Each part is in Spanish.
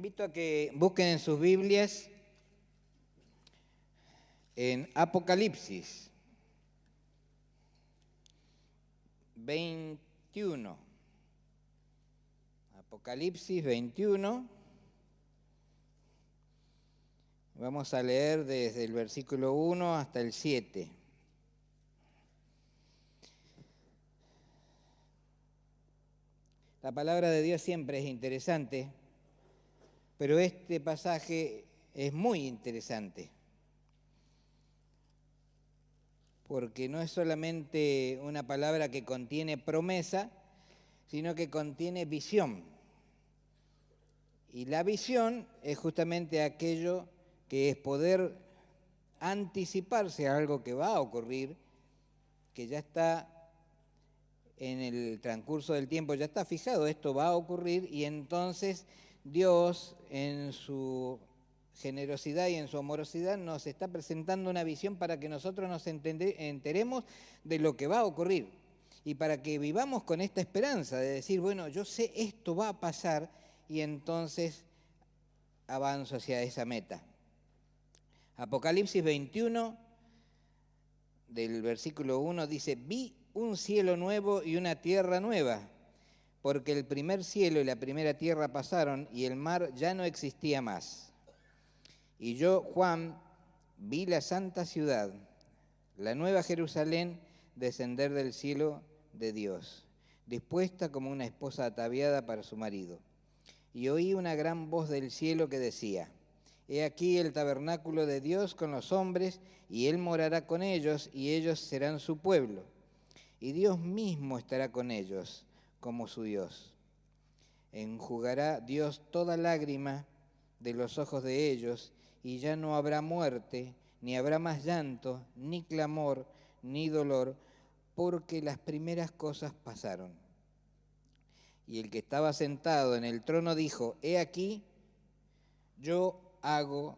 invito a que busquen en sus Biblias en Apocalipsis 21. Apocalipsis 21. Vamos a leer desde el versículo 1 hasta el 7. La palabra de Dios siempre es interesante, pero este pasaje es muy interesante, porque no es solamente una palabra que contiene promesa, sino que contiene visión. Y la visión es justamente aquello que es poder anticiparse a algo que va a ocurrir, que ya está en el transcurso del tiempo, ya está fijado, esto va a ocurrir, y entonces Dios en su generosidad y en su amorosidad nos está presentando una visión para que nosotros nos enteremos de lo que va a ocurrir y para que vivamos con esta esperanza de decir, bueno, yo sé esto va a pasar y entonces avanzo hacia esa meta. Apocalipsis 21, del versículo 1, dice, vi un cielo nuevo y una tierra nueva, porque el primer cielo y la primera tierra pasaron y el mar ya no existía más. Y yo, Juan, vi la santa ciudad, la nueva Jerusalén, descender del cielo de Dios, dispuesta como una esposa ataviada para su marido. Y oí una gran voz del cielo que decía, he aquí el tabernáculo de Dios con los hombres, y Él morará con ellos, y ellos serán su pueblo. Y Dios mismo estará con ellos, como su Dios. Enjugará Dios toda lágrima de los ojos de ellos, y ya no habrá muerte, ni habrá más llanto, ni clamor, ni dolor, porque las primeras cosas pasaron. Y el que estaba sentado en el trono dijo, he aquí, yo hago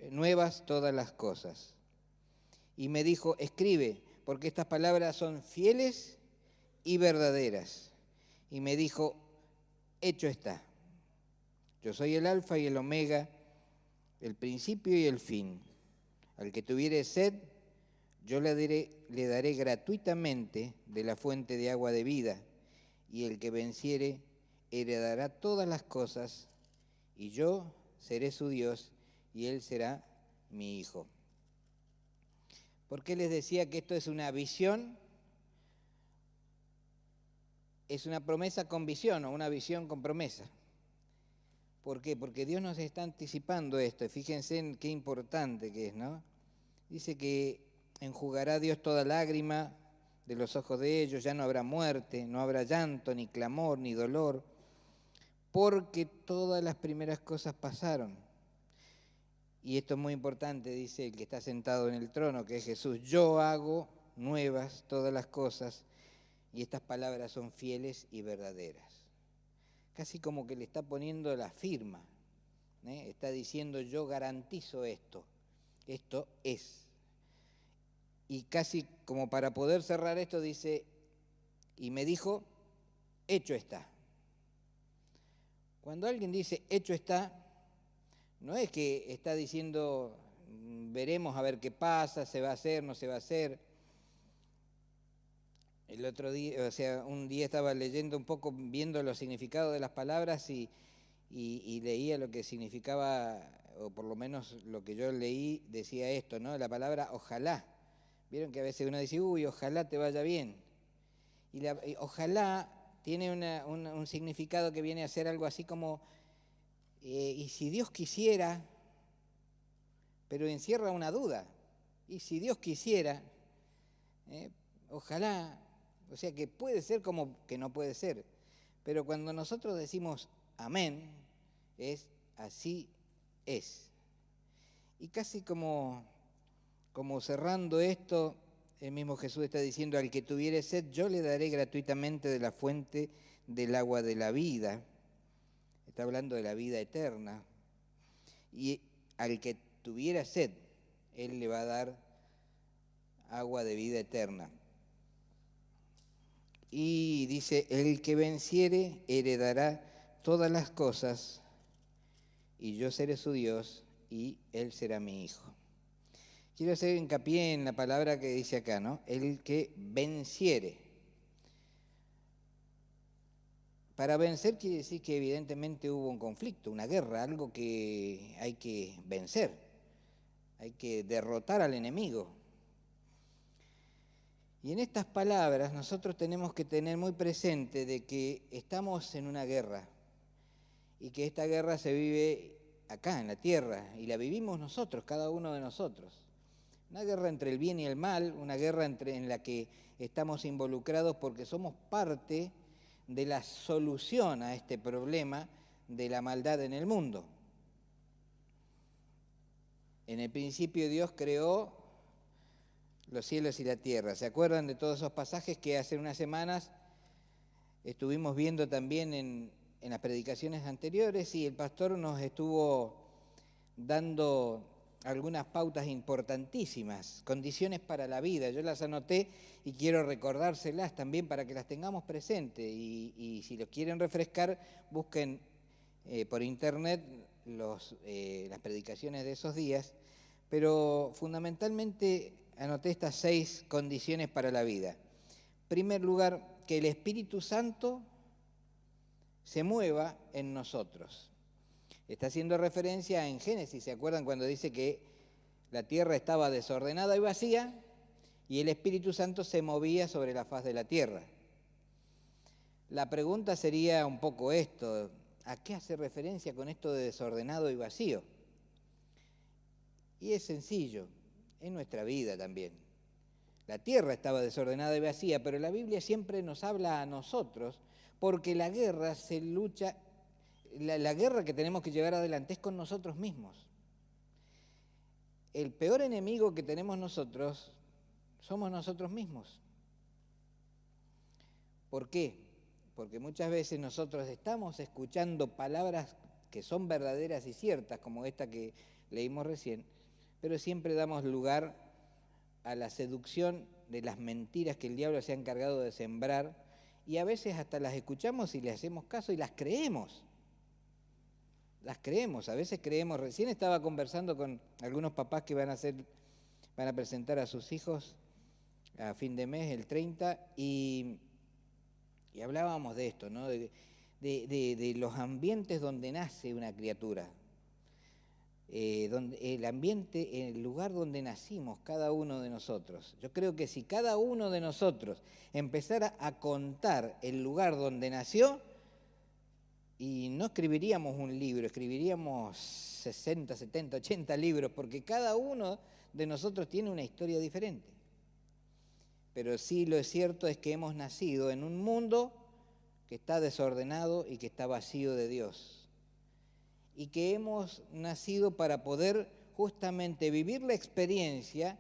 nuevas todas las cosas. Y me dijo, escribe, porque estas palabras son fieles y verdaderas. Y me dijo, hecho está. Yo soy el alfa y el omega, el principio y el fin. Al que tuviere sed, yo le daré gratuitamente de la fuente de agua de vida. Y el que venciere, heredará todas las cosas, y yo seré su Dios, y él será mi hijo. ¿Por qué les decía que esto es una visión? Es una promesa con visión, o una visión con promesa. ¿Por qué? Porque Dios nos está anticipando esto. Fíjense en qué importante que es, ¿no? Dice que enjugará Dios toda lágrima de los ojos de ellos, ya no habrá muerte, no habrá llanto, ni clamor, ni dolor, porque todas las primeras cosas pasaron. Y esto es muy importante, dice el que está sentado en el trono, que es Jesús, yo hago nuevas todas las cosas, y estas palabras son fieles y verdaderas. Casi como que le está poniendo la firma, está diciendo yo garantizo esto es. Y casi como para poder cerrar esto dice, y me dijo, hecho está. Cuando alguien dice hecho está, no es que está diciendo veremos a ver qué pasa, se va a hacer, no se va a hacer. El otro día, un día estaba leyendo un poco, viendo los significados de las palabras y leía lo que significaba, o por lo menos lo que yo leí decía esto, ¿no? La palabra ojalá. Vieron que a veces uno dice, uy, ojalá te vaya bien. Y ojalá tiene un significado que viene a ser algo así como, y si Dios quisiera, pero encierra una duda. Y si Dios quisiera, ojalá, o sea que puede ser como que no puede ser. Pero cuando nosotros decimos amén, es así es. Y casi como cerrando esto, el mismo Jesús está diciendo, al que tuviere sed, yo le daré gratuitamente de la fuente del agua de la vida. Está hablando de la vida eterna. Y al que tuviera sed, Él le va a dar agua de vida eterna. Y dice, el que venciere heredará todas las cosas, y yo seré su Dios, y él será mi hijo. Quiero hacer hincapié en la palabra que dice acá, ¿no? El que venciere. Para vencer quiere decir que evidentemente hubo un conflicto, una guerra, algo que hay que vencer, hay que derrotar al enemigo. Y en estas palabras nosotros tenemos que tener muy presente de que estamos en una guerra y que esta guerra se vive acá en la tierra y la vivimos nosotros, cada uno de nosotros. Una guerra entre el bien y el mal, una guerra en la que estamos involucrados porque somos parte de la solución a este problema de la maldad en el mundo. En el principio Dios creó los cielos y la tierra. ¿Se acuerdan de todos esos pasajes que hace unas semanas estuvimos viendo también en las predicaciones anteriores? Y el pastor nos estuvo dando algunas pautas importantísimas, condiciones para la vida. Yo las anoté y quiero recordárselas también para que las tengamos presentes. Y si los quieren refrescar, busquen por internet las predicaciones de esos días. Pero fundamentalmente anoté estas 6 condiciones para la vida. En primer lugar, que el Espíritu Santo se mueva en nosotros. Está haciendo referencia en Génesis, ¿se acuerdan cuando dice que la tierra estaba desordenada y vacía y el Espíritu Santo se movía sobre la faz de la tierra? La pregunta sería un poco esto, ¿a qué hace referencia con esto de desordenado y vacío? Y es sencillo, en nuestra vida también. La tierra estaba desordenada y vacía, pero la Biblia siempre nos habla a nosotros porque la guerra se lucha. La guerra que tenemos que llevar adelante es con nosotros mismos. El peor enemigo que tenemos nosotros somos nosotros mismos. ¿Por qué? Porque muchas veces nosotros estamos escuchando palabras que son verdaderas y ciertas, como esta que leímos recién, pero siempre damos lugar a la seducción de las mentiras que el diablo se ha encargado de sembrar, y a veces hasta las escuchamos y le hacemos caso y las creemos. A veces creemos. Recién estaba conversando con algunos papás que van a presentar a sus hijos a fin de mes, el 30, y hablábamos de esto, ¿no? De los ambientes donde nace una criatura, el ambiente, el lugar donde nacimos cada uno de nosotros. Yo creo que si cada uno de nosotros empezara a contar el lugar donde nació, y no escribiríamos un libro, escribiríamos 60, 70, 80 libros, porque cada uno de nosotros tiene una historia diferente. Pero sí, lo cierto es que hemos nacido en un mundo que está desordenado y que está vacío de Dios. Y que hemos nacido para poder justamente vivir la experiencia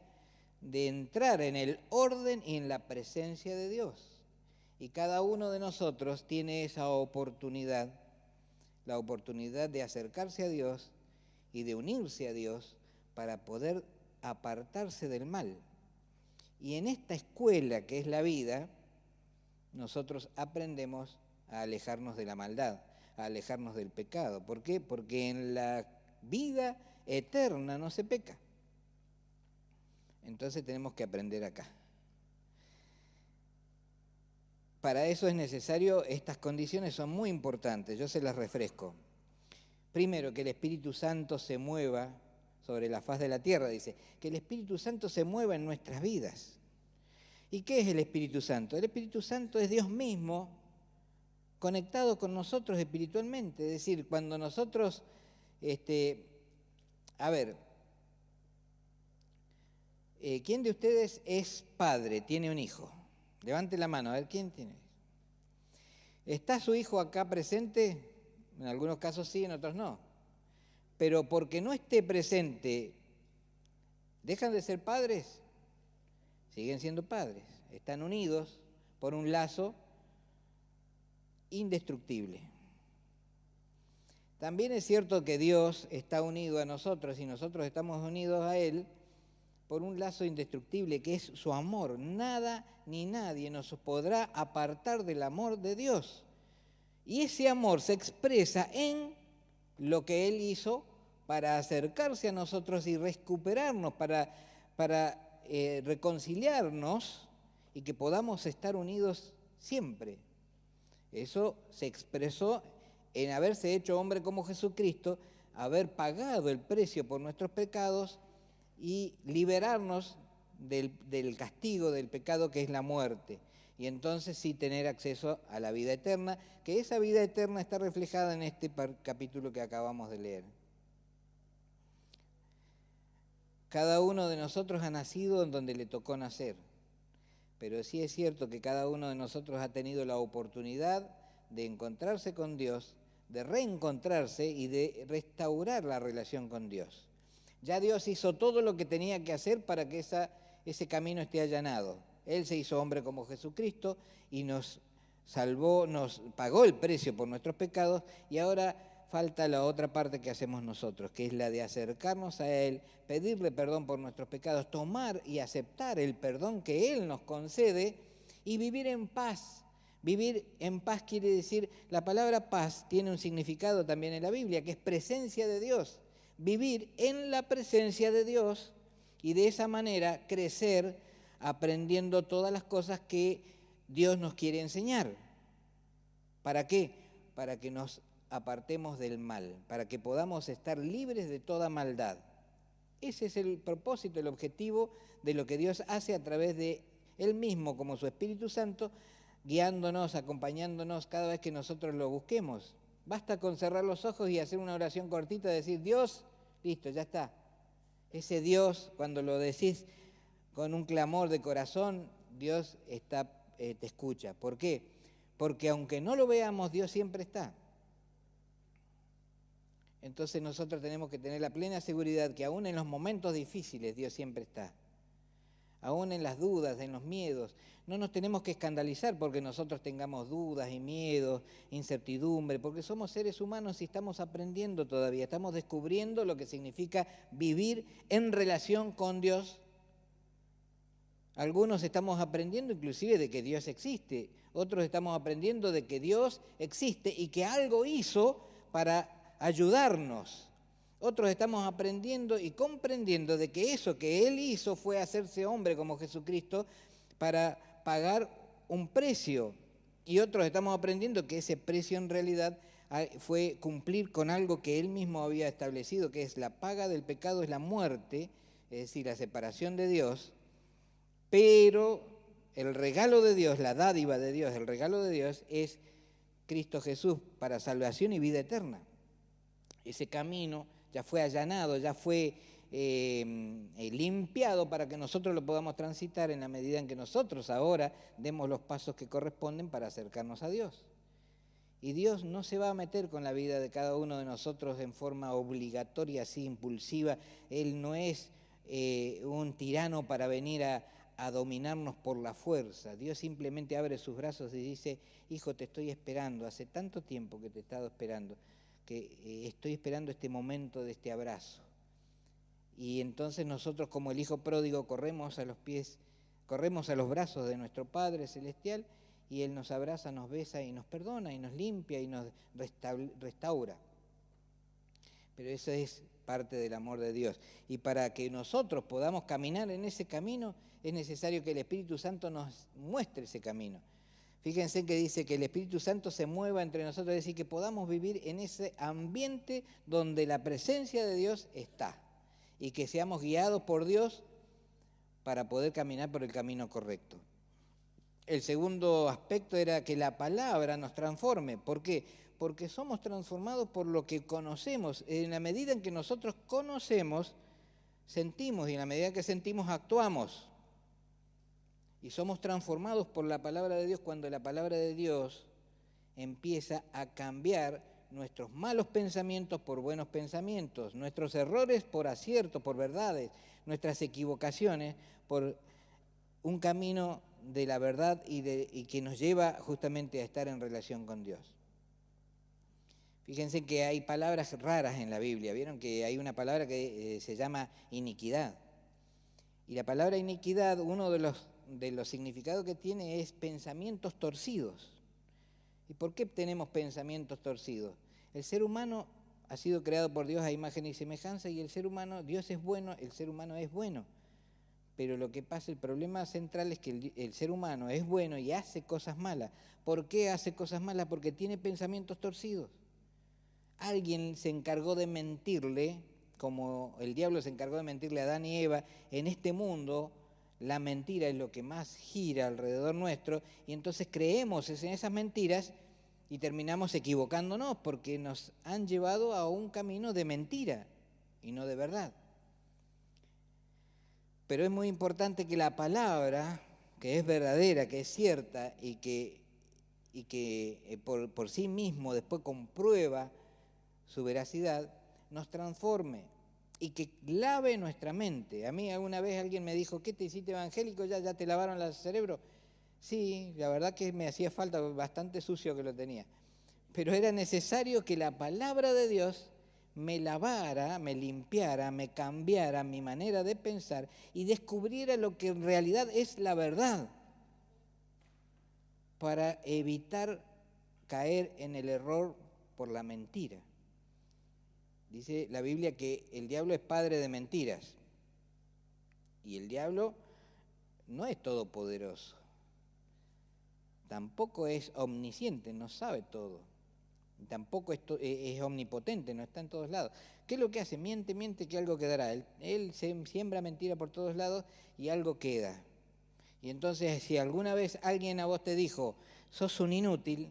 de entrar en el orden y en la presencia de Dios. Y cada uno de nosotros tiene esa oportunidad, la oportunidad de acercarse a Dios y de unirse a Dios para poder apartarse del mal. Y en esta escuela que es la vida, nosotros aprendemos a alejarnos de la maldad, a alejarnos del pecado. ¿Por qué? Porque en la vida eterna no se peca. Entonces tenemos que aprender acá. Para eso es necesario, estas condiciones son muy importantes, yo se las refresco. Primero, que el Espíritu Santo se mueva sobre la faz de la tierra, dice, que el Espíritu Santo se mueva en nuestras vidas. ¿Y qué es el Espíritu Santo? El Espíritu Santo es Dios mismo conectado con nosotros espiritualmente, es decir, cuando nosotros, ¿quién de ustedes es padre, tiene un hijo? Levante la mano, a ver, ¿quién tiene? ¿Está su hijo acá presente? En algunos casos sí, en otros no. Pero porque no esté presente, ¿dejan de ser padres? Siguen siendo padres. Están unidos por un lazo indestructible. También es cierto que Dios está unido a nosotros y nosotros estamos unidos a Él por un lazo indestructible que es su amor. Nada ni nadie nos podrá apartar del amor de Dios. Y ese amor se expresa en lo que Él hizo para acercarse a nosotros y recuperarnos, para reconciliarnos y que podamos estar unidos siempre. Eso se expresó en haberse hecho hombre como Jesucristo, haber pagado el precio por nuestros pecados y liberarnos del castigo del pecado que es la muerte. Y entonces sí tener acceso a la vida eterna, que esa vida eterna está reflejada en este capítulo que acabamos de leer. Cada uno de nosotros ha nacido en donde le tocó nacer, pero sí es cierto que cada uno de nosotros ha tenido la oportunidad de encontrarse con Dios, de reencontrarse y de restaurar la relación con Dios. Ya Dios hizo todo lo que tenía que hacer para que ese camino esté allanado. Él se hizo hombre como Jesucristo y nos salvó, nos pagó el precio por nuestros pecados, y ahora falta la otra parte que hacemos nosotros, que es la de acercarnos a Él, pedirle perdón por nuestros pecados, tomar y aceptar el perdón que Él nos concede y vivir en paz. Vivir en paz quiere decir, la palabra paz tiene un significado también en la Biblia, que es presencia de Dios. Vivir en la presencia de Dios y de esa manera crecer aprendiendo todas las cosas que Dios nos quiere enseñar. ¿Para qué? Para que nos apartemos del mal, para que podamos estar libres de toda maldad. Ese es el propósito, el objetivo de lo que Dios hace a través de Él mismo, como su Espíritu Santo, guiándonos, acompañándonos cada vez que nosotros lo busquemos. Basta con cerrar los ojos y hacer una oración cortita, decir, Dios, listo, ya está. Ese Dios, cuando lo decís con un clamor de corazón, Dios te escucha. ¿Por qué? Porque aunque no lo veamos, Dios siempre está. Entonces nosotros tenemos que tener la plena seguridad que aún en los momentos difíciles Dios siempre está. Aún en las dudas, en los miedos. No nos tenemos que escandalizar porque nosotros tengamos dudas y miedos, incertidumbre, porque somos seres humanos y estamos aprendiendo todavía, estamos descubriendo lo que significa vivir en relación con Dios. Algunos estamos aprendiendo inclusive de que Dios existe, otros estamos aprendiendo de que Dios existe y que algo hizo para ayudarnos. Otros estamos aprendiendo y comprendiendo de que eso que Él hizo fue hacerse hombre como Jesucristo para pagar un precio. Y otros estamos aprendiendo que ese precio en realidad fue cumplir con algo que Él mismo había establecido, que es la paga del pecado, es la muerte, es decir, la separación de Dios. Pero el regalo de Dios, la dádiva de Dios, el regalo de Dios es Cristo Jesús para salvación y vida eterna. Ese camino ya fue allanado, ya fue limpiado para que nosotros lo podamos transitar en la medida en que nosotros ahora demos los pasos que corresponden para acercarnos a Dios. Y Dios no se va a meter con la vida de cada uno de nosotros en forma obligatoria, así impulsiva. Él no es un tirano para venir a dominarnos por la fuerza. Dios simplemente abre sus brazos y dice, hijo, te estoy esperando, hace tanto tiempo que te he estado esperando, que estoy esperando este momento de este abrazo. Y entonces nosotros como el hijo pródigo corremos a los brazos de nuestro Padre Celestial, y Él nos abraza, nos besa y nos perdona y nos limpia y nos restaura. Pero eso es parte del amor de Dios. Y para que nosotros podamos caminar en ese camino, es necesario que el Espíritu Santo nos muestre ese camino. Fíjense que dice que el Espíritu Santo se mueva entre nosotros, es decir, que podamos vivir en ese ambiente donde la presencia de Dios está y que seamos guiados por Dios para poder caminar por el camino correcto. El segundo aspecto era que la palabra nos transforme. ¿Por qué? Porque somos transformados por lo que conocemos. En la medida en que nosotros conocemos, sentimos, y en la medida que sentimos, actuamos. Y somos transformados por la palabra de Dios cuando la palabra de Dios empieza a cambiar nuestros malos pensamientos por buenos pensamientos, nuestros errores por aciertos, por verdades, nuestras equivocaciones por un camino de la verdad y que nos lleva justamente a estar en relación con Dios. Fíjense que hay palabras raras en la Biblia. Vieron que hay una palabra que se llama iniquidad. Y la palabra iniquidad, uno de los significados que tiene es pensamientos torcidos. ¿Y por qué tenemos pensamientos torcidos? El ser humano ha sido creado por Dios a imagen y semejanza, y el ser humano, Dios es bueno, el ser humano es bueno. Pero lo que pasa, el problema central es que el ser humano es bueno y hace cosas malas. ¿Por qué hace cosas malas? Porque tiene pensamientos torcidos. Alguien se encargó de mentirle, como el diablo se encargó de mentirle a Adán y Eva. En este mundo la mentira es lo que más gira alrededor nuestro, y entonces creemos en esas mentiras y terminamos equivocándonos porque nos han llevado a un camino de mentira y no de verdad. Pero es muy importante que la palabra, que es verdadera, que es cierta y que por sí mismo después comprueba su veracidad, nos transforme y que lave nuestra mente. A mí alguna vez alguien me dijo, ¿qué te hiciste evangélico? ¿Ya te lavaron el cerebro? Sí, la verdad que me hacía falta, bastante sucio que lo tenía. Pero era necesario que la palabra de Dios me lavara, me limpiara, me cambiara mi manera de pensar y descubriera lo que en realidad es la verdad, para evitar caer en el error por la mentira. Dice la Biblia que el diablo es padre de mentiras, y el diablo no es todopoderoso, tampoco es omnisciente, no sabe todo, tampoco es omnipotente, no está en todos lados. ¿Qué es lo que hace? Miente, que algo quedará. Él siembra mentira por todos lados y algo queda. Y entonces, si alguna vez alguien a vos te dijo, sos un inútil,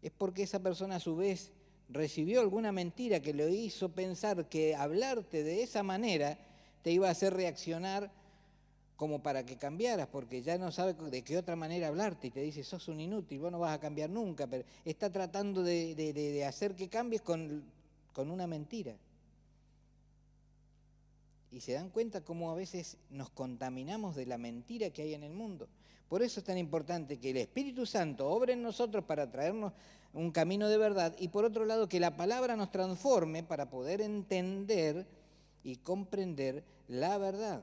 es porque esa persona a su vez recibió alguna mentira que le hizo pensar que hablarte de esa manera te iba a hacer reaccionar como para que cambiaras, porque ya no sabe de qué otra manera hablarte y te dice, sos un inútil, vos no vas a cambiar nunca, pero está tratando de hacer que cambies con una mentira. Y se dan cuenta cómo a veces nos contaminamos de la mentira que hay en el mundo. Por eso es tan importante que el Espíritu Santo obre en nosotros para traernos un camino de verdad, y por otro lado que la palabra nos transforme para poder entender y comprender la verdad.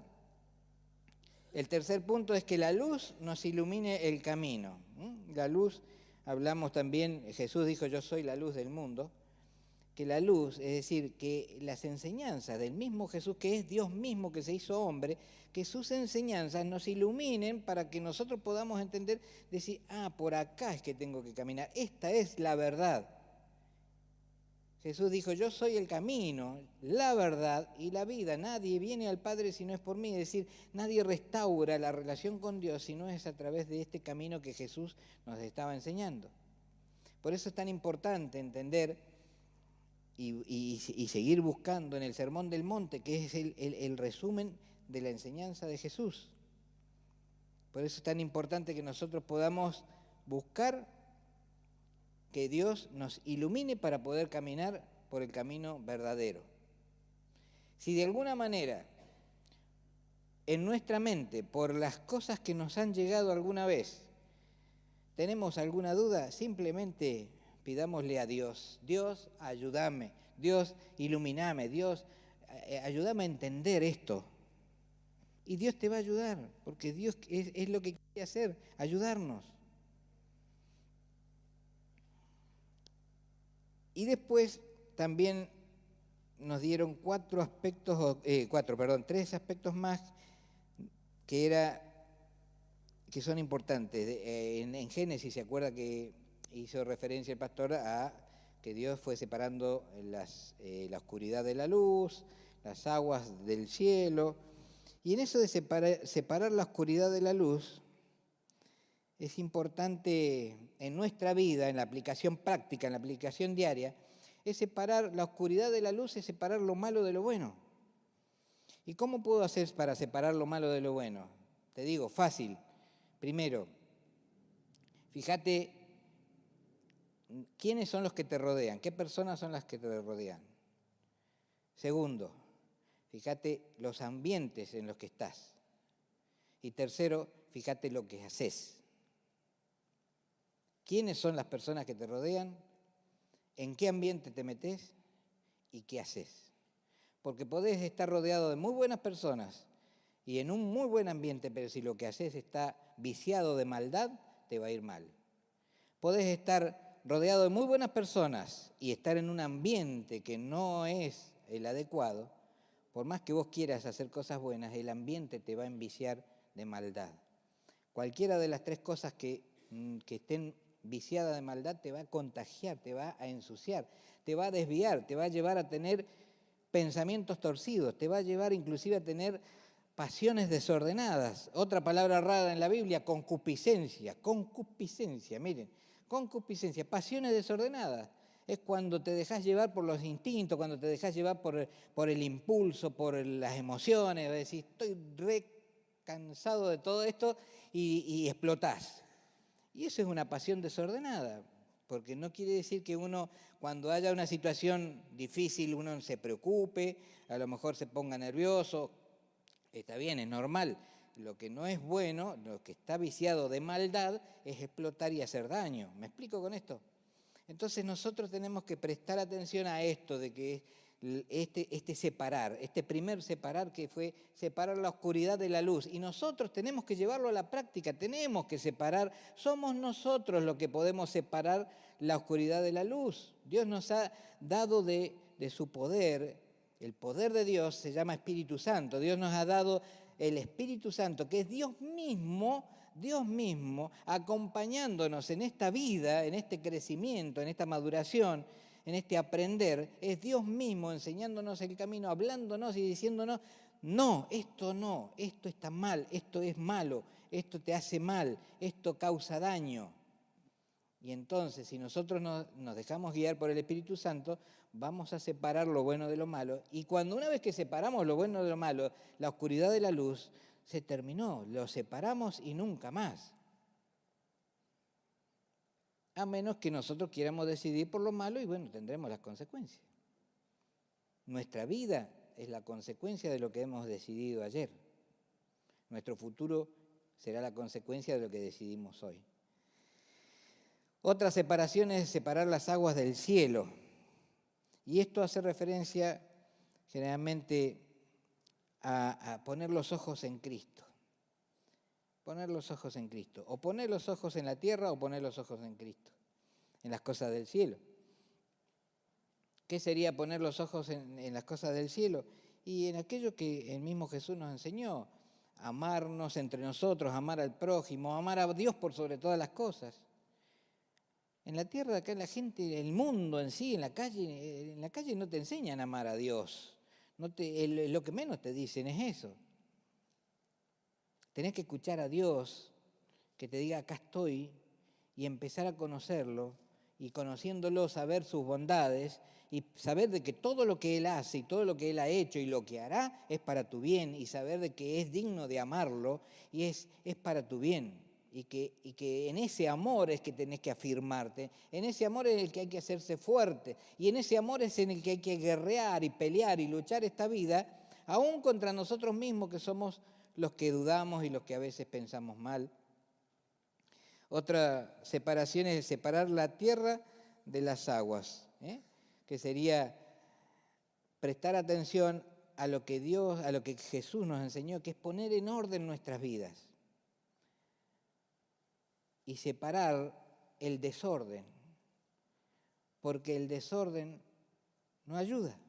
El tercer punto es que la luz nos ilumine el camino. La luz, hablamos también, Jesús dijo, yo soy la luz del mundo. Que la luz, es decir, que las enseñanzas del mismo Jesús, que es Dios mismo que se hizo hombre, que sus enseñanzas nos iluminen para que nosotros podamos entender, decir, por acá es que tengo que caminar, esta es la verdad. Jesús dijo, yo soy el camino, la verdad y la vida. Nadie viene al Padre si no es por mí. Es decir, nadie restaura la relación con Dios si no es a través de este camino que Jesús nos estaba enseñando. Por eso es tan importante entender y seguir buscando en el Sermón del Monte, que es el resumen de la enseñanza de Jesús. Por eso es tan importante que nosotros podamos buscar que Dios nos ilumine para poder caminar por el camino verdadero. Si de alguna manera en nuestra mente, por las cosas que nos han llegado alguna vez, tenemos alguna duda, simplemente pidámosle a Dios, Dios, ayúdame, Dios, ilumíname, Dios, ayúdame a entender esto. Y Dios te va a ayudar, porque Dios es lo que quiere hacer, ayudarnos. Y después también nos dieron tres aspectos más que son importantes. En Génesis se acuerda que hizo referencia el pastor a que Dios fue separando la oscuridad de la luz, las aguas del cielo. Y en eso de separar la oscuridad de la luz, es importante en nuestra vida, en la aplicación práctica, en la aplicación diaria, es separar la oscuridad de la luz, es separar lo malo de lo bueno. ¿Y cómo puedo hacer para separar lo malo de lo bueno? Te digo, fácil. Primero, fíjate quiénes son los que te rodean, qué personas son las que te rodean. Segundo, fíjate los ambientes en los que estás. Y tercero, fíjate lo que haces. ¿Quiénes son las personas que te rodean? ¿En qué ambiente te metes? ¿Y qué haces? Porque podés estar rodeado de muy buenas personas y en un muy buen ambiente, pero si lo que haces está viciado de maldad, te va a ir mal. Podés estar rodeado de muy buenas personas y estar en un ambiente que no es el adecuado, por más que vos quieras hacer cosas buenas, el ambiente te va a enviciar de maldad. Cualquiera de las tres cosas que estén viciadas de maldad te va a contagiar, te va a ensuciar, te va a desviar, te va a llevar a tener pensamientos torcidos, te va a llevar inclusive a tener pasiones desordenadas. Otra palabra rara en la Biblia, concupiscencia. Concupiscencia, miren, concupiscencia, pasiones desordenadas. Es cuando te dejas llevar por los instintos, cuando te dejas llevar por el impulso, por las emociones, decís, estoy re cansado de todo esto y explotás. Y eso es una pasión desordenada, porque no quiere decir que uno, cuando haya una situación difícil, uno se preocupe, a lo mejor se ponga nervioso. Está bien, es normal. Lo que no es bueno, lo que está viciado de maldad, es explotar y hacer daño. ¿Me explico con esto? Entonces nosotros tenemos que prestar atención a esto de que este separar, este primer separar que fue separar la oscuridad de la luz. Y nosotros tenemos que llevarlo a la práctica, tenemos que separar. Somos nosotros los que podemos separar la oscuridad de la luz. Dios nos ha dado de su poder. El poder de Dios se llama Espíritu Santo. Dios nos ha dado el Espíritu Santo, que es Dios mismo acompañándonos en esta vida, en este crecimiento, en esta maduración, en este aprender. Es Dios mismo enseñándonos el camino, hablándonos y diciéndonos, no, esto está mal, esto es malo, esto te hace mal, esto causa daño. Y entonces, si nosotros nos dejamos guiar por el Espíritu Santo, vamos a separar lo bueno de lo malo. Y cuando una vez que separamos lo bueno de lo malo, la oscuridad de la luz, se terminó, lo separamos y nunca más. A menos que nosotros quieramos decidir por lo malo y bueno, tendremos las consecuencias. Nuestra vida es la consecuencia de lo que hemos decidido ayer. Nuestro futuro será la consecuencia de lo que decidimos hoy. Otra separación es separar las aguas del cielo. Y esto hace referencia generalmente a poner los ojos en Cristo. Poner los ojos en Cristo. O poner los ojos en la tierra o poner los ojos en Cristo. En las cosas del cielo. ¿Qué sería poner los ojos en las cosas del cielo? Y en aquello que el mismo Jesús nos enseñó. Amarnos entre nosotros, amar al prójimo, amar a Dios por sobre todas las cosas. En la tierra, acá la gente, el mundo en sí, en la calle no te enseñan a amar a Dios. Lo que menos te dicen es eso. Tenés que escuchar a Dios, que te diga acá estoy, y empezar a conocerlo, y conociéndolo saber sus bondades, y saber de que todo lo que Él hace y todo lo que Él ha hecho y lo que hará es para tu bien, y saber de que es digno de amarlo y es para tu bien. Y que en ese amor es que tenés que afirmarte, en ese amor es en el que hay que hacerse fuerte, y en ese amor es en el que hay que guerrear y pelear y luchar esta vida, aún contra nosotros mismos que somos los que dudamos y los que a veces pensamos mal. Otra separación es separar la tierra de las aguas, que sería prestar atención a lo que Jesús nos enseñó, que es poner en orden nuestras vidas. Y separar el desorden, porque el desorden no ayuda.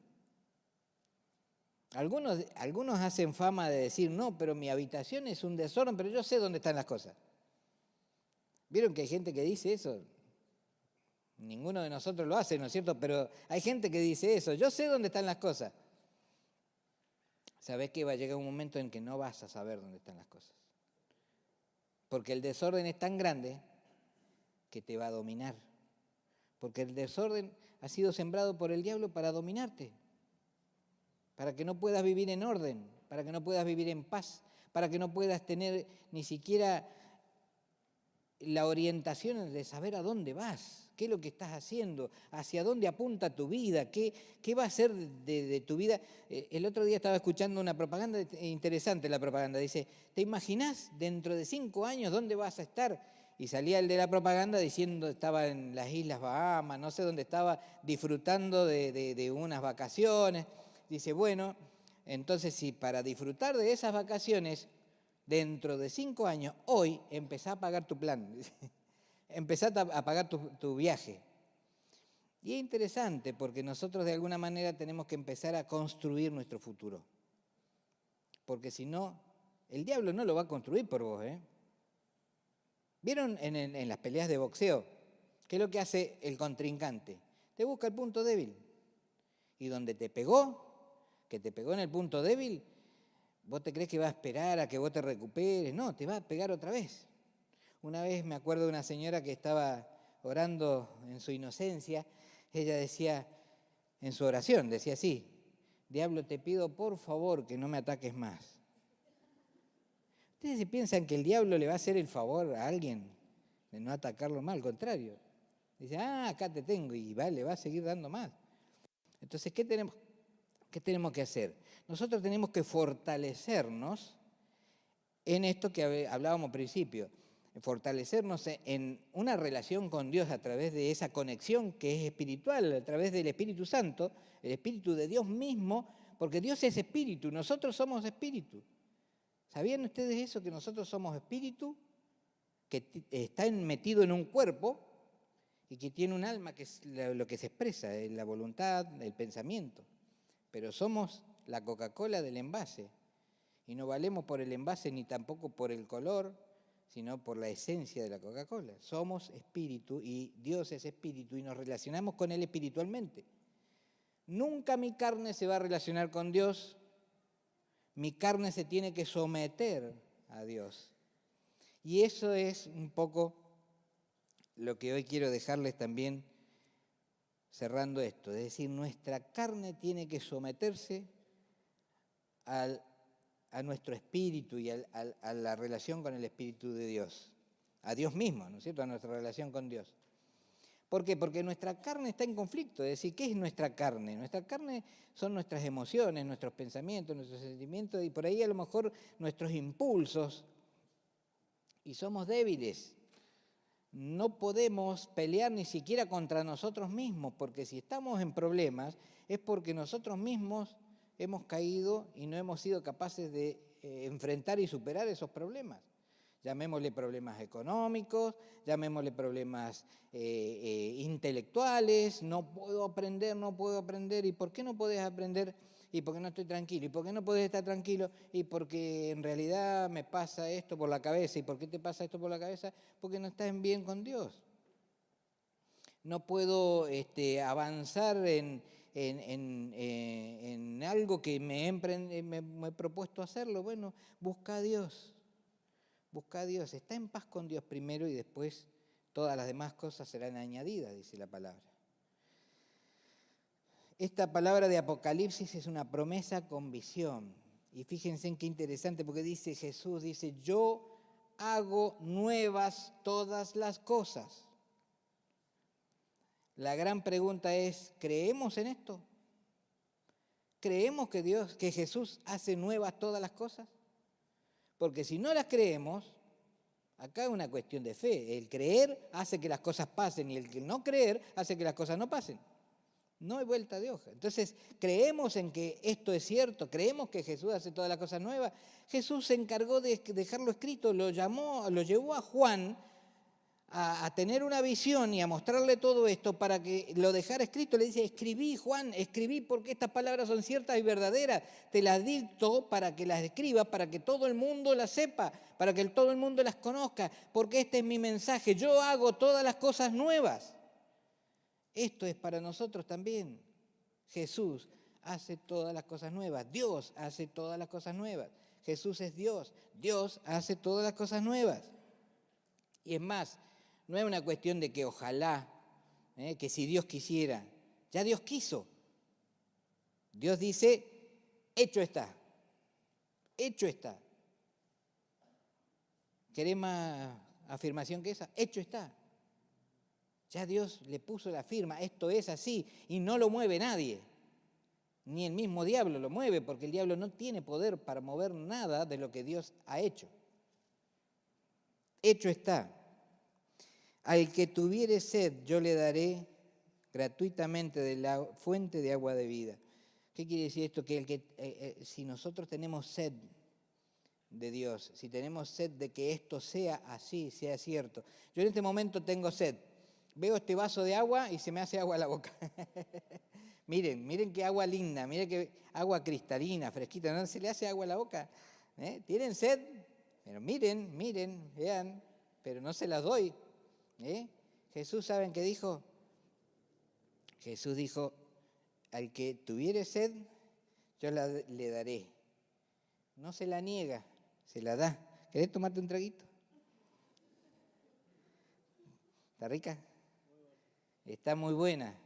Algunos hacen fama de decir, no, pero mi habitación es un desorden, pero yo sé dónde están las cosas. ¿Vieron que hay gente que dice eso? Ninguno de nosotros lo hace, ¿no es cierto? Pero hay gente que dice eso, yo sé dónde están las cosas. ¿Sabés que va a llegar un momento en que no vas a saber dónde están las cosas? Porque el desorden es tan grande que te va a dominar. Porque el desorden ha sido sembrado por el diablo para dominarte. Para que no puedas vivir en orden, para que no puedas vivir en paz, para que no puedas tener ni siquiera la orientación de saber a dónde vas, qué es lo que estás haciendo, hacia dónde apunta tu vida, qué va a ser de tu vida. El otro día estaba escuchando una propaganda, interesante la propaganda, dice, ¿te imaginás dentro de 5 años dónde vas a estar? Y salía el de la propaganda diciendo, estaba en las Islas Bahamas, no sé dónde estaba, disfrutando de unas vacaciones. Dice, bueno, entonces si para disfrutar de esas vacaciones, dentro de 5 años, hoy empezá a pagar tu plan, empezá a pagar tu viaje. Y es interesante porque nosotros de alguna manera tenemos que empezar a construir nuestro futuro. Porque si no, el diablo no lo va a construir por vos, ¿eh? ¿Vieron en las peleas de boxeo? ¿Qué es lo que hace el contrincante? Te busca el punto débil. Y donde te pegó, que te pegó en el punto débil, ¿vos te crees que va a esperar a que vos te recuperes? No, te va a pegar otra vez. Una vez me acuerdo de una señora que estaba orando en su inocencia. Ella decía, en su oración, decía así: diablo, te pido por favor que no me ataques más. ¿Ustedes se piensan que el diablo le va a hacer el favor a alguien de no atacarlo más? Al contrario. Dice, acá te tengo, y le va a seguir dando más. Entonces, ¿qué tenemos que hacer? Nosotros tenemos que fortalecernos en esto que hablábamos al principio, fortalecernos en una relación con Dios a través de esa conexión que es espiritual, a través del Espíritu Santo, el Espíritu de Dios mismo, porque Dios es espíritu, nosotros somos espíritu. ¿Sabían ustedes eso, que nosotros somos espíritu, que está metido en un cuerpo y que tiene un alma, que es lo que se expresa, la voluntad, el pensamiento? Pero somos la Coca-Cola del envase, y no valemos por el envase ni tampoco por el color, sino por la esencia de la Coca-Cola. Somos espíritu y Dios es espíritu y nos relacionamos con Él espiritualmente. Nunca mi carne se va a relacionar con Dios. Mi carne se tiene que someter a Dios. Y eso es un poco lo que hoy quiero dejarles también cerrando esto. Es decir, nuestra carne tiene que someterse a nuestro espíritu y a la relación con el Espíritu de Dios. A Dios mismo, ¿no es cierto? A nuestra relación con Dios. ¿Por qué? Porque nuestra carne está en conflicto. Es decir, ¿qué es nuestra carne? Nuestra carne son nuestras emociones, nuestros pensamientos, nuestros sentimientos y por ahí a lo mejor nuestros impulsos. Y somos débiles. No podemos pelear ni siquiera contra nosotros mismos, porque si estamos en problemas es porque nosotros mismos hemos caído y no hemos sido capaces de enfrentar y superar esos problemas. Llamémosle problemas económicos, llamémosle problemas intelectuales, no puedo aprender. ¿Y por qué no podés aprender? Y porque no estoy tranquilo. ¿Y por qué no podés estar tranquilo? Y porque en realidad me pasa esto por la cabeza. ¿Y por qué te pasa esto por la cabeza? Porque no estás en bien con Dios. No puedo avanzar en algo que me he propuesto hacerlo. Bueno, busca a Dios. Busca a Dios, está en paz con Dios primero y después todas las demás cosas serán añadidas, dice la palabra. Esta palabra de Apocalipsis es una promesa con visión. Y fíjense en qué interesante, porque dice Jesús, dice, yo hago nuevas todas las cosas. La gran pregunta es, ¿creemos en esto? ¿Creemos que Jesús hace nuevas todas las cosas? Porque si no las creemos, acá es una cuestión de fe. El creer hace que las cosas pasen y el que no creer hace que las cosas no pasen. No hay vuelta de hoja. Entonces, creemos en que esto es cierto, creemos que Jesús hace todas las cosas nuevas. Jesús se encargó de dejarlo escrito, lo llevó a Juan a tener una visión y a mostrarle todo esto para que lo dejara escrito. Le dice, escribí, Juan, escribí porque estas palabras son ciertas y verdaderas. Te las dicto para que las escribas, para que todo el mundo las sepa, para que todo el mundo las conozca, porque este es mi mensaje. Yo hago todas las cosas nuevas. Esto es para nosotros también. Jesús hace todas las cosas nuevas. Dios hace todas las cosas nuevas. Jesús es Dios. Dios hace todas las cosas nuevas. Y es más, no es una cuestión de que ojalá, que si Dios quisiera, ya Dios quiso. Dios dice, hecho está, hecho está. ¿Querés más afirmación que esa? Hecho está. Ya Dios le puso la firma, esto es así, y no lo mueve nadie. Ni el mismo diablo lo mueve, porque el diablo no tiene poder para mover nada de lo que Dios ha hecho. Hecho está. Al que tuviere sed, yo le daré gratuitamente de la fuente de agua de vida. ¿Qué quiere decir esto? Que si nosotros tenemos sed de Dios, si tenemos sed de que esto sea así, sea cierto. Yo en este momento tengo sed. veo este vaso de agua y se me hace agua a la boca. Miren qué agua linda, miren qué agua cristalina, fresquita, ¿no se le hace agua a la boca? ¿Tienen sed? Pero miren, vean, pero no se las doy. Jesús, ¿saben qué dijo? Jesús dijo, al que tuviere sed, yo le daré. No se la niega, se la da. ¿Querés tomarte un traguito? ¿Está rica? Está muy buena.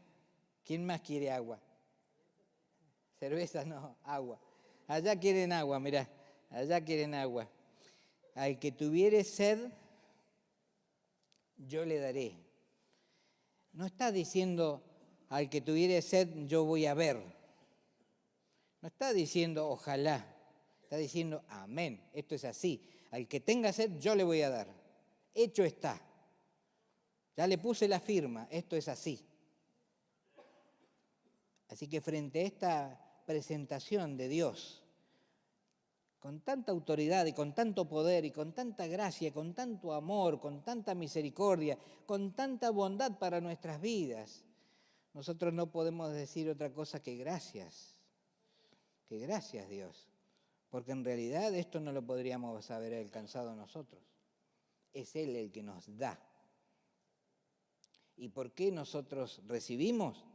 ¿Quién más quiere agua? Cerveza no, agua. Allá quieren agua, mirá, allá quieren agua. Al que tuviere sed, yo le daré. No está diciendo, al que tuviere sed, yo voy a ver. No está diciendo, ojalá. Está diciendo, amén, esto es así. Al que tenga sed, yo le voy a dar. Hecho está. Ya le puse la firma, esto es así. Así que frente a esta presentación de Dios, con tanta autoridad y con tanto poder y con tanta gracia, con tanto amor, con tanta misericordia, con tanta bondad para nuestras vidas, nosotros no podemos decir otra cosa que gracias Dios, porque en realidad esto no lo podríamos haber alcanzado nosotros, es Él el que nos da. ¿Y por qué nosotros recibimos?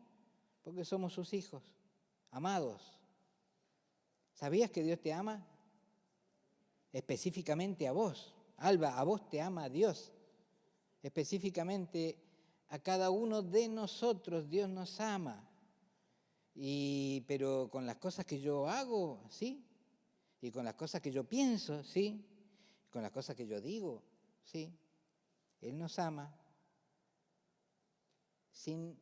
Porque somos sus hijos, amados. ¿Sabías que Dios te ama? Específicamente a vos. Alba, a vos te ama Dios. Específicamente a cada uno de nosotros Dios nos ama. Pero con las cosas que yo hago, sí. Y con las cosas que yo pienso, sí. Y con las cosas que yo digo, sí. Él nos ama sin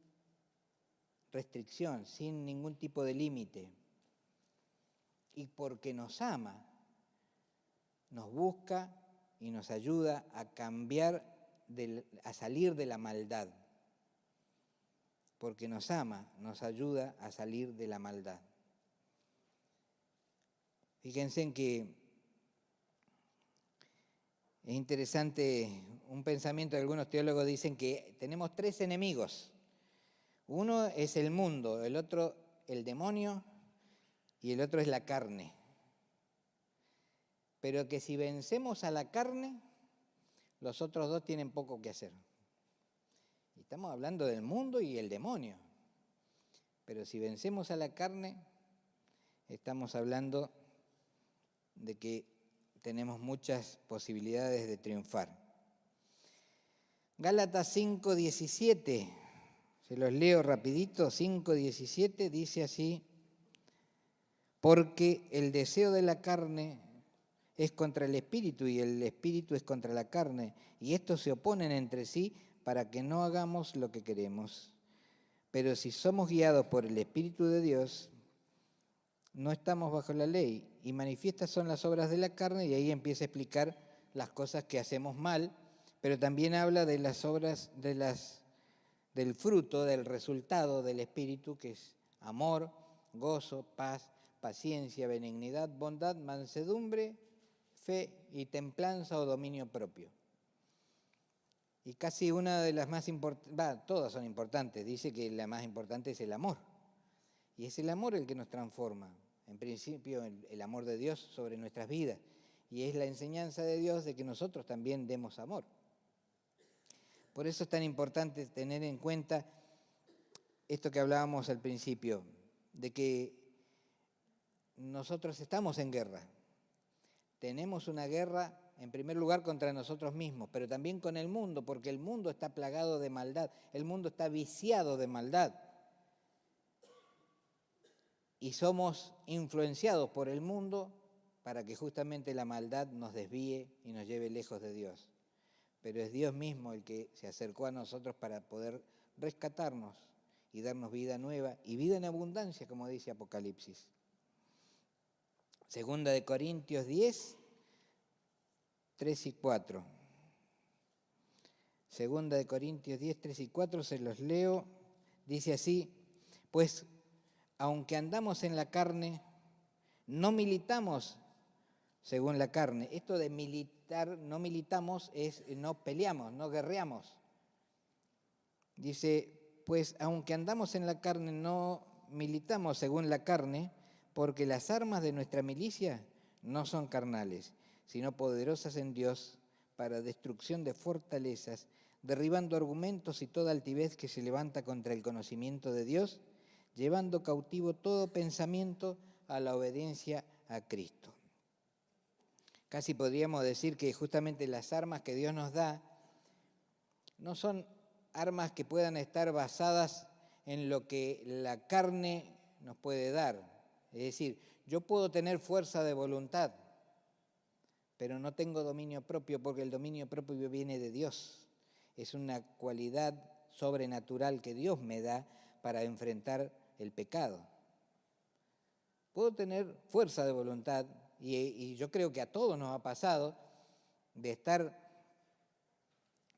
restricción, sin ningún tipo de límite. Y porque nos ama, nos busca y nos ayuda a cambiar, a salir de la maldad. Porque nos ama, nos ayuda a salir de la maldad. Fíjense en que es interesante un pensamiento de algunos teólogos, dicen que tenemos 3 enemigos. Uno es el mundo, el otro el demonio y el otro es la carne. Pero que si vencemos a la carne, los otros 2 tienen poco que hacer. Y estamos hablando del mundo y el demonio. Pero si vencemos a la carne, estamos hablando de que tenemos muchas posibilidades de triunfar. Gálatas 5:17, se los leo rapidito, 5:17 dice así: porque el deseo de la carne es contra el espíritu y el espíritu es contra la carne, y estos se oponen entre sí para que no hagamos lo que queremos. Pero si somos guiados por el Espíritu de Dios, no estamos bajo la ley, y manifiestas son las obras de la carne, y ahí empieza a explicar las cosas que hacemos mal, pero también habla de las obras, del fruto, del resultado del Espíritu, que es amor, gozo, paz, paciencia, benignidad, bondad, mansedumbre, fe y templanza o dominio propio. Y casi una de las más importantes, todas son importantes, dice que la más importante es el amor. Y es el amor el que nos transforma. En principio, el amor de Dios sobre nuestras vidas. Y es la enseñanza de Dios de que nosotros también demos amor. Por eso es tan importante tener en cuenta esto que hablábamos al principio, de que nosotros estamos en guerra. Tenemos una guerra, en primer lugar, contra nosotros mismos, pero también con el mundo, porque el mundo está plagado de maldad, el mundo está viciado de maldad. Y somos influenciados por el mundo para que justamente la maldad nos desvíe y nos lleve lejos de Dios. Pero es Dios mismo el que se acercó a nosotros para poder rescatarnos y darnos vida nueva y vida en abundancia, como dice Apocalipsis. Segunda de Corintios 10, 3 y 4. Segunda de Corintios 10, 3 y 4, se los leo. Dice así: pues aunque andamos en la carne, no militamos según la carne. Esto de militar, no militamos, es no peleamos, no guerreamos. Dice, pues aunque andamos en la carne, no militamos según la carne, porque las armas de nuestra milicia no son carnales, sino poderosas en Dios para destrucción de fortalezas, derribando argumentos y toda altivez que se levanta contra el conocimiento de Dios, llevando cautivo todo pensamiento a la obediencia a Cristo. Casi podríamos decir que justamente las armas que Dios nos da no son armas que puedan estar basadas en lo que la carne nos puede dar. Es decir, yo puedo tener fuerza de voluntad, pero no tengo dominio propio, porque el dominio propio viene de Dios. Es una cualidad sobrenatural que Dios me da para enfrentar el pecado. Puedo tener fuerza de voluntad, y yo creo que a todos nos ha pasado de estar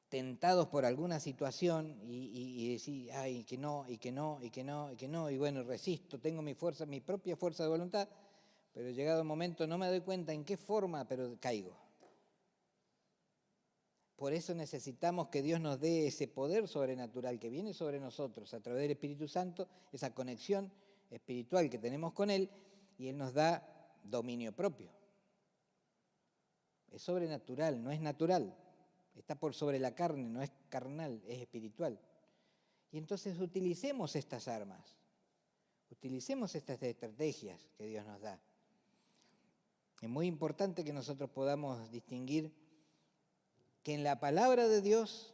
tentados por alguna situación y decir, ay, que no, y que no, y que no, y que no, y bueno, resisto, tengo mi fuerza, mi propia fuerza de voluntad, pero llegado el momento no me doy cuenta en qué forma, pero caigo. Por eso necesitamos que Dios nos dé ese poder sobrenatural que viene sobre nosotros a través del Espíritu Santo, esa conexión espiritual que tenemos con Él, y Él nos da dominio propio. Es sobrenatural, no es natural. Está por sobre la carne, no es carnal, es espiritual. Y entonces utilicemos estas armas, utilicemos estas estrategias que Dios nos da. Es muy importante que nosotros podamos distinguir que en la palabra de Dios,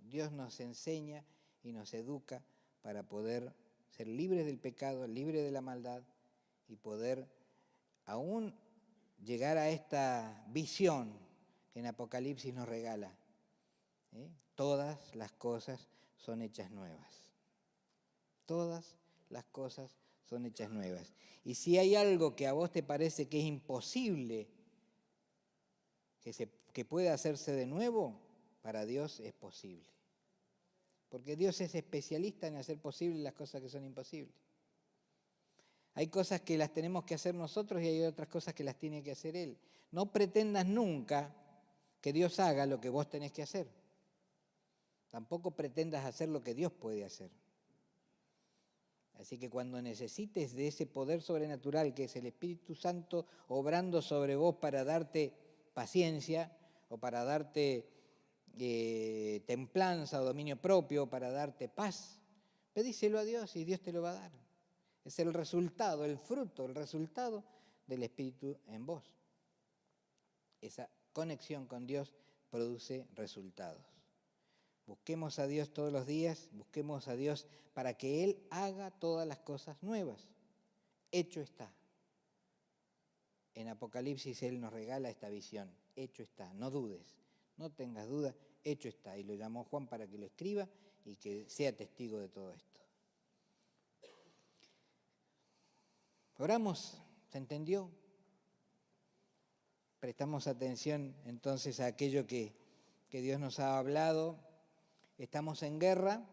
Dios nos enseña y nos educa para poder ser libres del pecado, libres de la maldad y poder aún llegar a esta visión que en Apocalipsis nos regala. Todas las cosas son hechas nuevas. Todas las cosas son hechas nuevas. Y si hay algo que a vos te parece que es imposible, que pueda hacerse de nuevo, para Dios es posible. Porque Dios es especialista en hacer posibles las cosas que son imposibles. Hay cosas que las tenemos que hacer nosotros y hay otras cosas que las tiene que hacer Él. No pretendas nunca que Dios haga lo que vos tenés que hacer. Tampoco pretendas hacer lo que Dios puede hacer. Así que cuando necesites de ese poder sobrenatural que es el Espíritu Santo obrando sobre vos para darte paciencia o para darte templanza o dominio propio, para darte paz, pedíselo a Dios y Dios te lo va a dar. Es el resultado, el fruto, el resultado del Espíritu en vos. Esa conexión con Dios produce resultados. Busquemos a Dios todos los días, busquemos a Dios para que Él haga todas las cosas nuevas. Hecho está. En Apocalipsis Él nos regala esta visión. Hecho está, no dudes, no tengas duda, hecho está. Y lo llamó Juan para que lo escriba y que sea testigo de todo esto. Oramos, ¿se entendió? Prestamos atención entonces a aquello que Dios nos ha hablado. Estamos en guerra.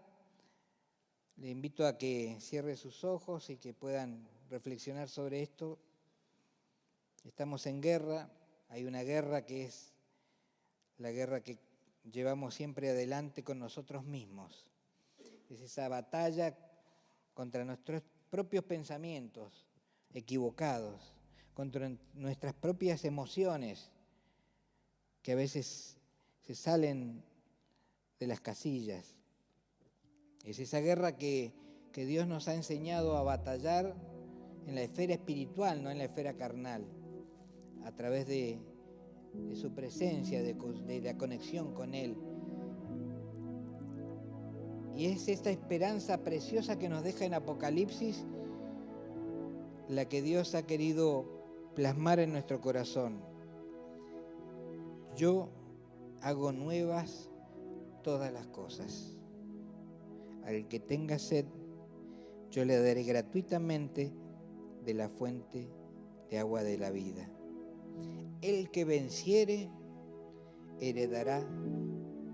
Le invito a que cierre sus ojos y que puedan reflexionar sobre esto. Estamos en guerra. Hay una guerra que es la guerra que llevamos siempre adelante con nosotros mismos. Es esa batalla contra nuestros propios pensamientos equivocados, contra nuestras propias emociones que a veces se salen de las casillas. Es esa guerra que Dios nos ha enseñado a batallar en la esfera espiritual, no en la esfera carnal, a través de su presencia, de la conexión con Él. Y es esta esperanza preciosa que nos deja en Apocalipsis la que Dios ha querido plasmar en nuestro corazón. Yo hago nuevas todas las cosas. Al que tenga sed, yo le daré gratuitamente de la fuente de agua de la vida. El que venciere, heredará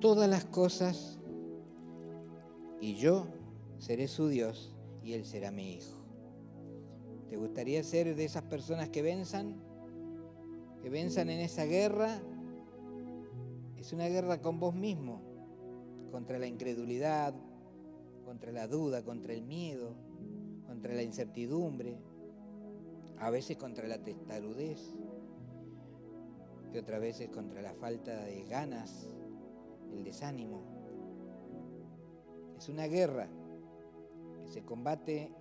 todas las cosas, y yo seré su Dios, y él será mi hijo. ¿Te gustaría ser de esas personas que venzan? Que venzan en esa guerra. Es una guerra con vos mismo, contra la incredulidad, contra la duda, contra el miedo, contra la incertidumbre, a veces contra la testarudez y otras veces contra la falta de ganas, el desánimo. Es una guerra que se combate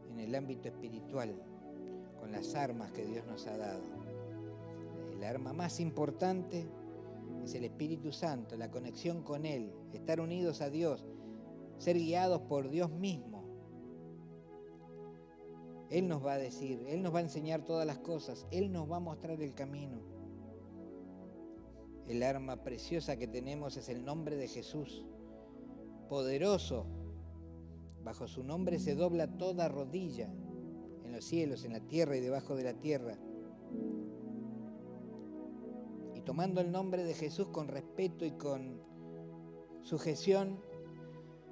en el ámbito espiritual con las armas que Dios nos ha dado. El arma más importante es el Espíritu Santo, la conexión con Él, estar unidos a Dios, ser guiados por Dios mismo. Él nos va a decir, Él nos va a enseñar todas las cosas, Él nos va a mostrar el camino. El arma preciosa que tenemos es el nombre de Jesús, poderoso. Bajo su nombre se dobla toda rodilla, en los cielos, en la tierra y debajo de la tierra. Y tomando el nombre de Jesús con respeto y con sujeción,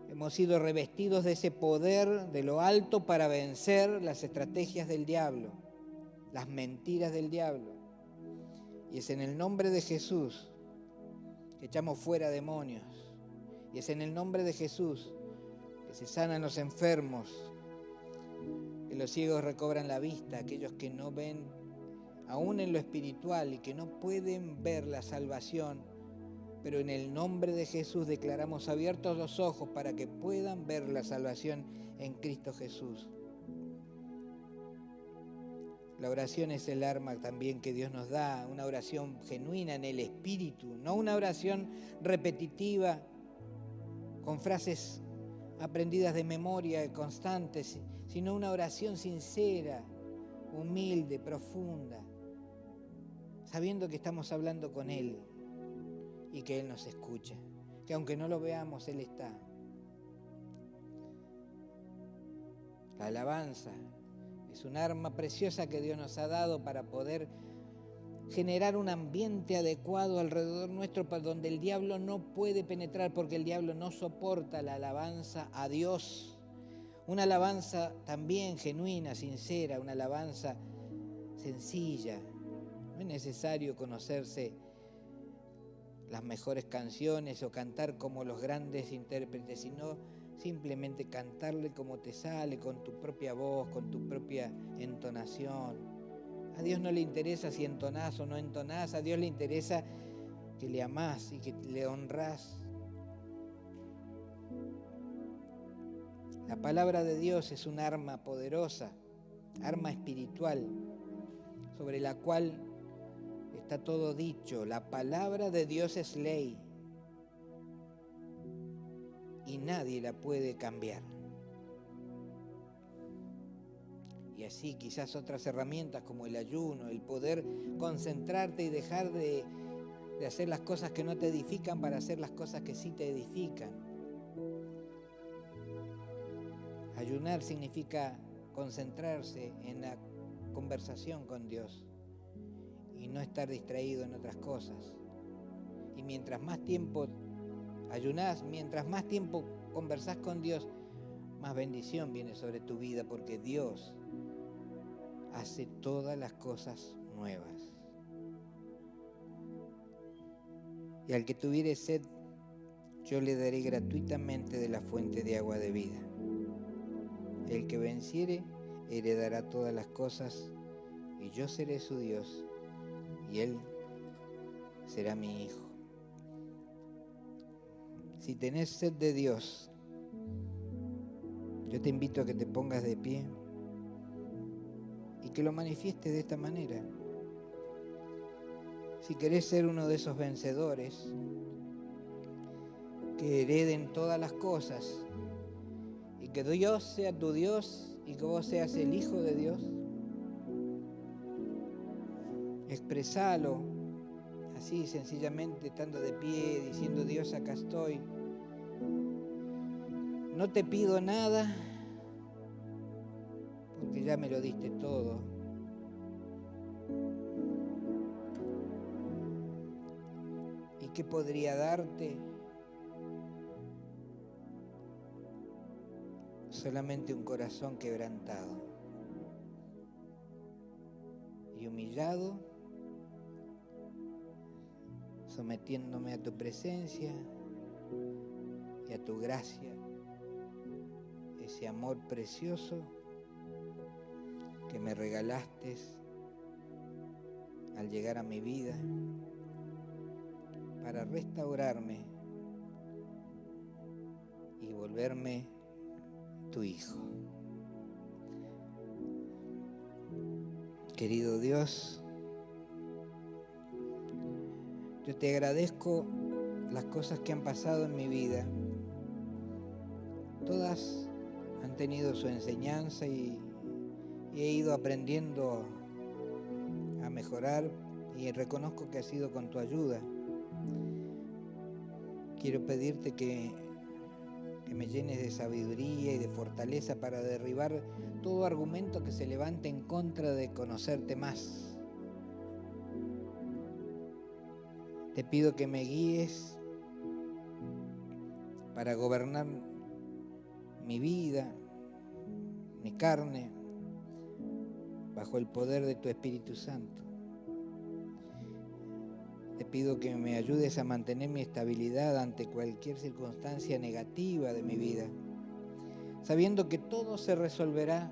hemos sido revestidos de ese poder de lo alto para vencer las estrategias del diablo, las mentiras del diablo. Y es en el nombre de Jesús que echamos fuera demonios. Y es en el nombre de Jesús que se sanan los enfermos, que los ciegos recobran la vista, aquellos que no ven aún en lo espiritual y que no pueden ver la salvación, pero en el nombre de Jesús declaramos abiertos los ojos para que puedan ver la salvación en Cristo Jesús. La oración es el arma también que Dios nos da, una oración genuina en el espíritu, no una oración repetitiva con frases aprendidas de memoria constantes, sino una oración sincera, humilde, profunda, sabiendo que estamos hablando con Él y que Él nos escucha, que aunque no lo veamos, Él está. La alabanza es un arma preciosa que Dios nos ha dado para poder generar un ambiente adecuado alrededor nuestro para donde el diablo no puede penetrar, porque el diablo no soporta la alabanza a Dios. Una alabanza también genuina, sincera, una alabanza sencilla. No es necesario conocerse las mejores canciones o cantar como los grandes intérpretes, sino simplemente cantarle como te sale, con tu propia voz, con tu propia entonación. A Dios no le interesa si entonás o no entonás, a Dios le interesa que le amás y que le honrás. La palabra de Dios es un arma poderosa, arma espiritual, sobre la cual está todo dicho. La palabra de Dios es ley y nadie la puede cambiar. Y así quizás otras herramientas como el ayuno, el poder concentrarte y dejar de hacer las cosas que no te edifican para hacer las cosas que sí te edifican. Ayunar significa concentrarse en la conversación con Dios y no estar distraído en otras cosas. Y mientras más tiempo ayunás, mientras más tiempo conversás con Dios, más bendición viene sobre tu vida, porque Dios hace todas las cosas nuevas. Y al que tuviere sed, yo le daré gratuitamente de la fuente de agua de vida. El que venciere heredará todas las cosas, y yo seré su Dios, y él será mi hijo. Si tenés sed de Dios, yo te invito a que te pongas de pie y que lo manifiestes de esta manera. Si querés ser uno de esos vencedores que hereden todas las cosas y que Dios sea tu Dios y que vos seas el Hijo de Dios, expresalo así sencillamente, estando de pie, diciendo: Dios, acá estoy. No te pido nada porque ya me lo diste todo. ¿Y qué podría darte? Solamente un corazón quebrantado y humillado, sometiéndome a tu presencia y a tu gracia ese amor precioso que me regalaste al llegar a mi vida para restaurarme y volverme tu hijo. Querido Dios, yo te agradezco las cosas que han pasado en mi vida. Todas han tenido su enseñanza y he ido aprendiendo a mejorar y reconozco que ha sido con tu ayuda. Quiero pedirte que me llenes de sabiduría y de fortaleza para derribar todo argumento que se levante en contra de conocerte más. Te pido que me guíes para gobernar mi vida, mi carne, bajo el poder de tu Espíritu Santo. Te pido que me ayudes a mantener mi estabilidad ante cualquier circunstancia negativa de mi vida, sabiendo que todo se resolverá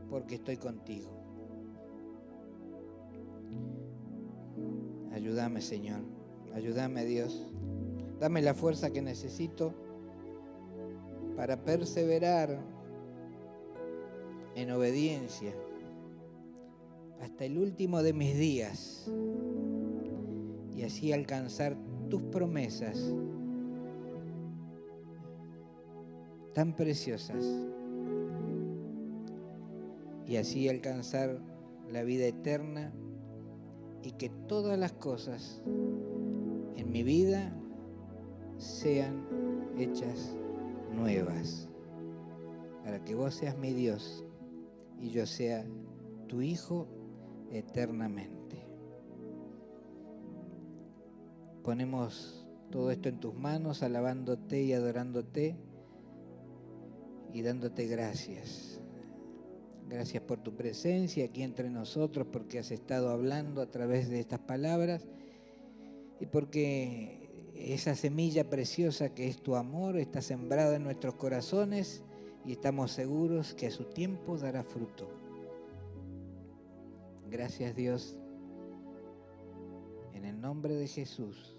porque estoy contigo. Ayúdame, Señor, ayúdame, Dios. Dame la fuerza que necesito para perseverar en obediencia hasta el último de mis días y así alcanzar tus promesas tan preciosas y así alcanzar la vida eterna y que todas las cosas en mi vida sean hechas nuevas, para que vos seas mi Dios y yo sea tu Hijo eternamente. Ponemos todo esto en tus manos, alabándote y adorándote y dándote gracias. Gracias por tu presencia aquí entre nosotros, porque has estado hablando a través de estas palabras y porque esa semilla preciosa que es tu amor está sembrada en nuestros corazones y estamos seguros que a su tiempo dará fruto. Gracias, Dios, en el nombre de Jesús.